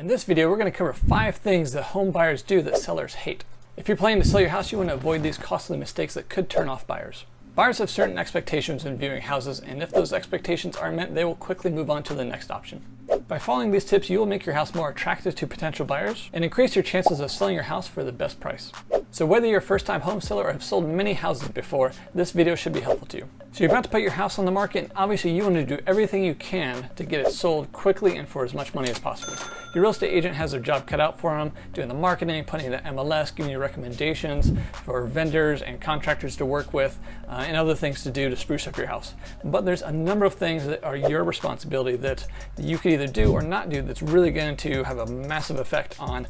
In this video, we're going to cover 5 things that home buyers do that sellers hate. If you're planning to sell your house, you want to avoid these costly mistakes that could turn off buyers. Buyers have certain expectations when viewing houses, and if those expectations aren't met, they will quickly move on to the next option. By following these tips, you will make your house more attractive to potential buyers and increase your chances of selling your house for the best price. So whether you're a first-time home seller or have sold many houses before, this video should be helpful to you. So you're about to put your house on the market, and obviously you want to do everything you can to get it sold quickly and for as much money as possible. Your real estate agent has their job cut out for them, doing the marketing, putting the MLS, giving you recommendations for vendors and contractors to work with, and other things to do to spruce up your house. But there's a number of things that are your responsibility that you can either do or not do that's really going to have a massive effect on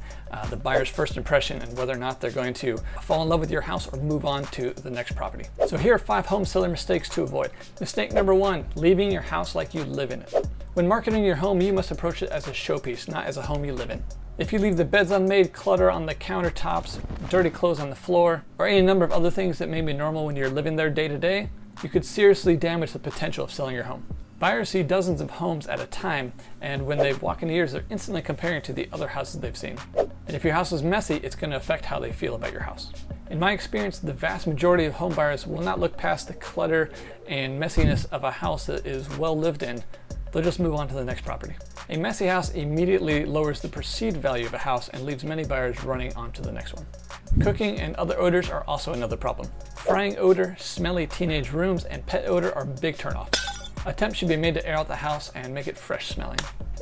the buyer's first impression and whether or not they're going to fall in love with your house or move on to the next property. So here are 5 home seller mistakes to avoid. Mistake number 1, leaving your house like you live in it. When marketing your home, you must approach it as a showpiece, not as a home you live in. If you leave the beds unmade, clutter on the countertops, dirty clothes on the floor, or any number of other things that may be normal when you're living there day to day, you could seriously damage the potential of selling your home. Buyers see dozens of homes at a time, and when they walk into yours, they're instantly comparing to the other houses they've seen. And if your house is messy, it's going to affect how they feel about your house. In my experience, the vast majority of home buyers will not look past the clutter and messiness of a house that is well lived in. They'll just move on to the next property. A messy house immediately lowers the perceived value of a house and leaves many buyers running on to the next one. Cooking and other odors are also another problem. Frying odor, smelly teenage rooms, and pet odor are big turnoffs. Attempts should be made to air out the house and make it fresh smelling.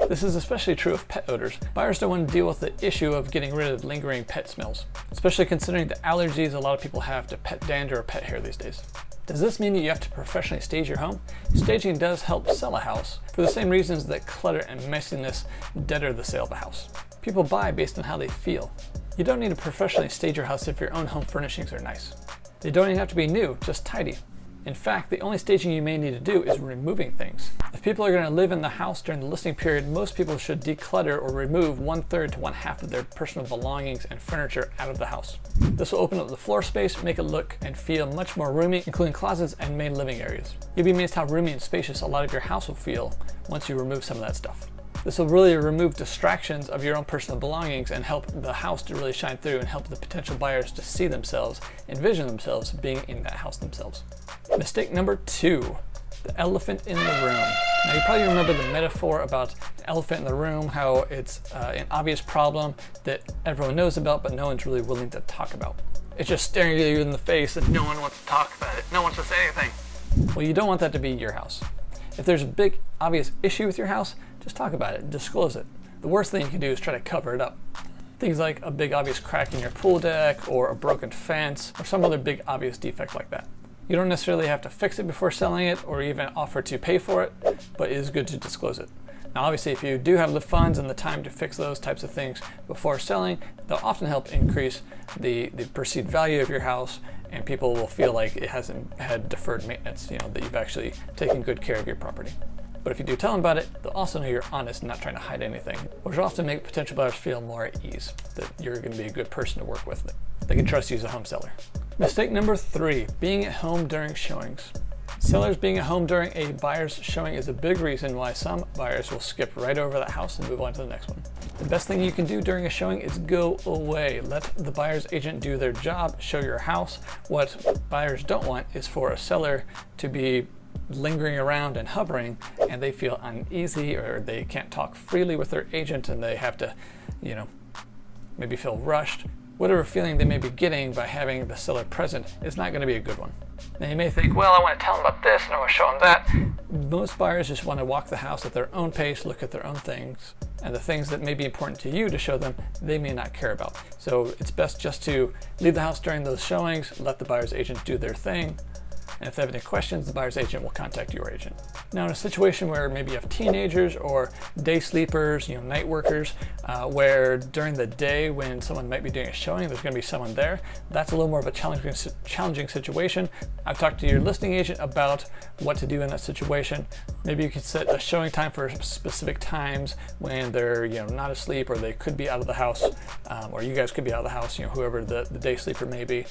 This is especially true of pet odors. Buyers don't want to deal with the issue of getting rid of lingering pet smells, especially considering the allergies a lot of people have to pet dander or pet hair these days. Does this mean that you have to professionally stage your home? Staging does help sell a house for the same reasons that clutter and messiness deter the sale of a house. People buy based on how they feel. You don't need to professionally stage your house if your own home furnishings are nice. They don't even have to be new, just tidy. In fact, the only staging you may need to do is removing things. If people are going to live in the house during the listing period, most people should declutter or remove 1/3 to 1/2 of their personal belongings and furniture out of the house. This will open up the floor space, make it look and feel much more roomy, including closets and main living areas. You'll be amazed how roomy and spacious a lot of your house will feel once you remove some of that stuff. This will really remove distractions of your own personal belongings and help the house to really shine through and help the potential buyers to see themselves, envision themselves being in that house themselves. Mistake number 2, the elephant in the room. Now you probably remember the metaphor about the elephant in the room, how it's an obvious problem that everyone knows about but no one's really willing to talk about. It's just staring at you in the face and no one wants to talk about it. No one wants to say anything. Well, you don't want that to be your house. If there's a big obvious issue with your house, just talk about it, disclose it. The worst thing you can do is try to cover it up. Things like a big obvious crack in your pool deck or a broken fence or some other big obvious defect like that. You don't necessarily have to fix it before selling it or even offer to pay for it, but it is good to disclose it. Now obviously if you do have the funds and the time to fix those types of things before selling, they'll often help increase the perceived value of your house, and people will feel like it hasn't had deferred maintenance, that you've actually taken good care of your property. But if you do tell them about it, they'll also know you're honest and not trying to hide anything, which will often make potential buyers feel more at ease, that you're going to be a good person to work with. They can trust you as a home seller. Mistake number 3, being at home during showings. Sellers being at home during a buyer's showing is a big reason why some buyers will skip right over that house and move on to the next one. The best thing you can do during a showing is go away. Let the buyer's agent do their job, show your house. What buyers don't want is for a seller to be lingering around and hovering and they feel uneasy or they can't talk freely with their agent and they have to, maybe feel rushed. Whatever feeling they may be getting by having the seller present is not going to be a good one. Now you may think, well, I want to tell them about this and I want to show them that. Most buyers just want to walk the house at their own pace, look at their own things, and the things that may be important to you to show them, they may not care about. So it's best just to leave the house during those showings, let the buyer's agent do their thing, and if they have any questions, the buyer's agent will contact your agent. Now in a situation where maybe you have teenagers or day sleepers, night workers, where during the day when someone might be doing a showing, there's going to be someone there, that's a little more of a challenging situation. I've talked to your listing agent about what to do in that situation. Maybe you could set a showing time for specific times when they're not asleep or they could be out of the house, or you guys could be out of the house, whoever the day sleeper may be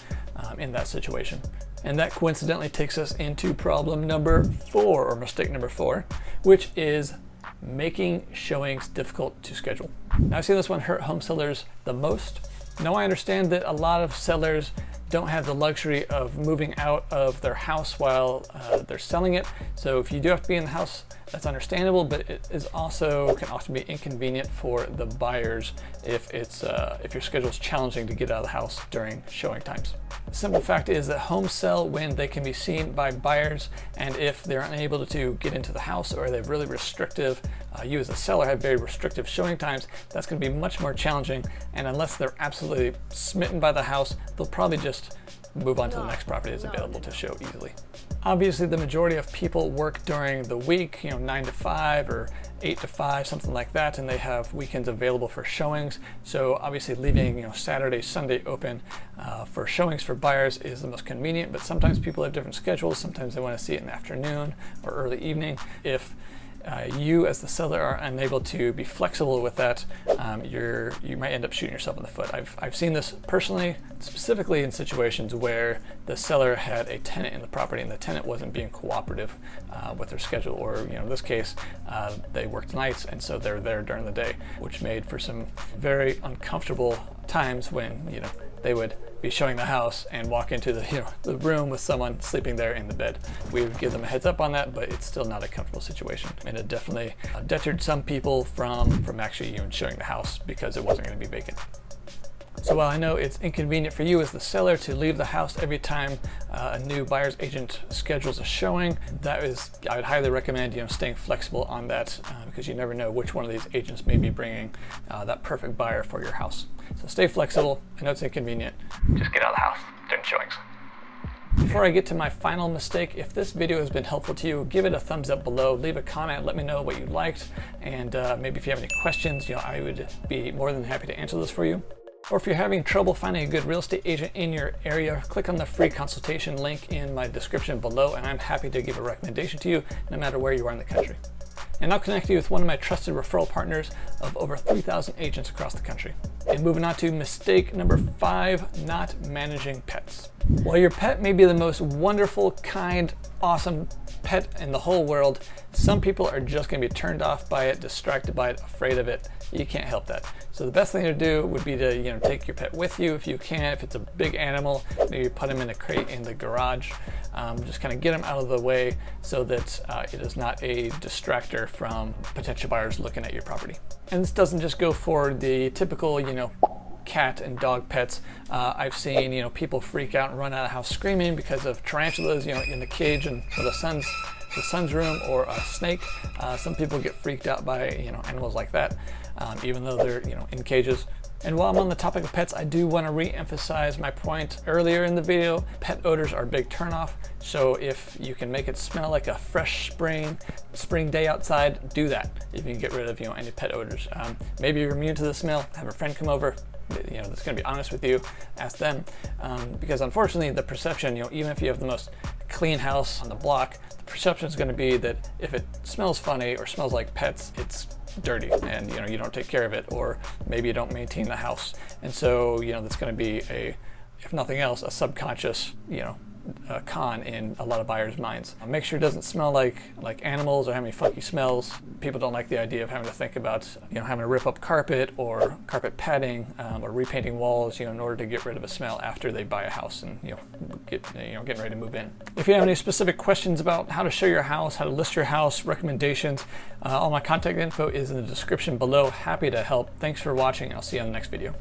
in that situation. And that coincidentally takes us into problem number 4, or mistake number 4, which is making showings difficult to schedule. Now, I've seen this one hurt home sellers the most. Now, I understand that a lot of sellers don't have the luxury of moving out of their house while they're selling it. So if you do have to be in the house, that's understandable, but it is also can often be inconvenient for the buyers if your schedule is challenging to get out of the house during showing times. The simple fact is that homes sell when they can be seen by buyers, and if they're unable to get into the house or they have really restrictive, you as a seller have very restrictive showing times, that's going to be much more challenging. And unless they're absolutely smitten by the house, they'll probably just move on to the next property that's available to show easily. Obviously, the majority of people work during the week, 9 to 5 or 8 to 5, something like that, and they have weekends available for showings. So obviously leaving Saturday, Sunday open for showings for buyers is the most convenient, but sometimes people have different schedules. Sometimes they want to see it in the afternoon or early evening. If you as the seller are unable to be flexible with that, you might end up shooting yourself in the foot. I've seen this personally, specifically in situations where the seller had a tenant in the property and the tenant wasn't being cooperative with their schedule, or in this case, they worked nights and so they're there during the day, which made for some very uncomfortable times when they would be showing the house and walk into the room with someone sleeping there in the bed. We would give them a heads up on that, but it's still not a comfortable situation. And it definitely deterred some people from actually even showing the house because it wasn't going to be vacant. So while I know it's inconvenient for you as the seller to leave the house every time a new buyer's agent schedules a showing, I would highly recommend staying flexible on that because you never know which one of these agents may be bringing that perfect buyer for your house. So stay flexible. I know it's inconvenient. Just get out of the house during showings. Before I get to my final mistake, if this video has been helpful to you, give it a thumbs up below, leave a comment, let me know what you liked, and maybe if you have any questions, I would be more than happy to answer those for you. Or if you're having trouble finding a good real estate agent in your area, click on the free consultation link in my description below, and I'm happy to give a recommendation to you no matter where you are in the country. And I'll connect you with one of my trusted referral partners of over 3,000 agents across the country. And moving on to mistake number 5, not managing pets. While your pet may be the most wonderful, kind, awesome pet in the whole world, some people are just going to be turned off by it, distracted by it, afraid of it. You can't help that. So the best thing to do would be to take your pet with you if you can. If it's a big animal, maybe put him in a crate in the garage. Just kind of get him out of the way so that it is not a distractor from potential buyers looking at your property. And this doesn't just go for the typical, cat and dog pets. I've seen, people freak out and run out of the house screaming because of tarantulas, in the cage and for the son's room, or a snake. Some people get freaked out by, animals like that, even though they're, in cages. And while I'm on the topic of pets, I do want to re-emphasize my point earlier in the video. Pet odors are a big turnoff. So if you can make it smell like a fresh spring day outside, do that. If you can get rid of, any pet odors. Maybe you're immune to the smell, have a friend come over, that's going to be honest with you, ask them. Because unfortunately, the perception, even if you have the most clean house on the block, the perception is going to be that if it smells funny or smells like pets, it's dirty and you don't take care of it, or maybe you don't maintain the house. And so that's going to be if nothing else, a subconscious con in a lot of buyers' minds. Make sure it doesn't smell like animals or have any funky smells. People don't like the idea of having to think about having to rip up carpet or carpet padding or repainting walls in order to get rid of a smell after they buy a house and getting ready to move in. If you have any specific questions about how to show your house, how to list your house, recommendations, all my contact info is in the description below. Happy to help. Thanks for watching. I'll see you on the next video.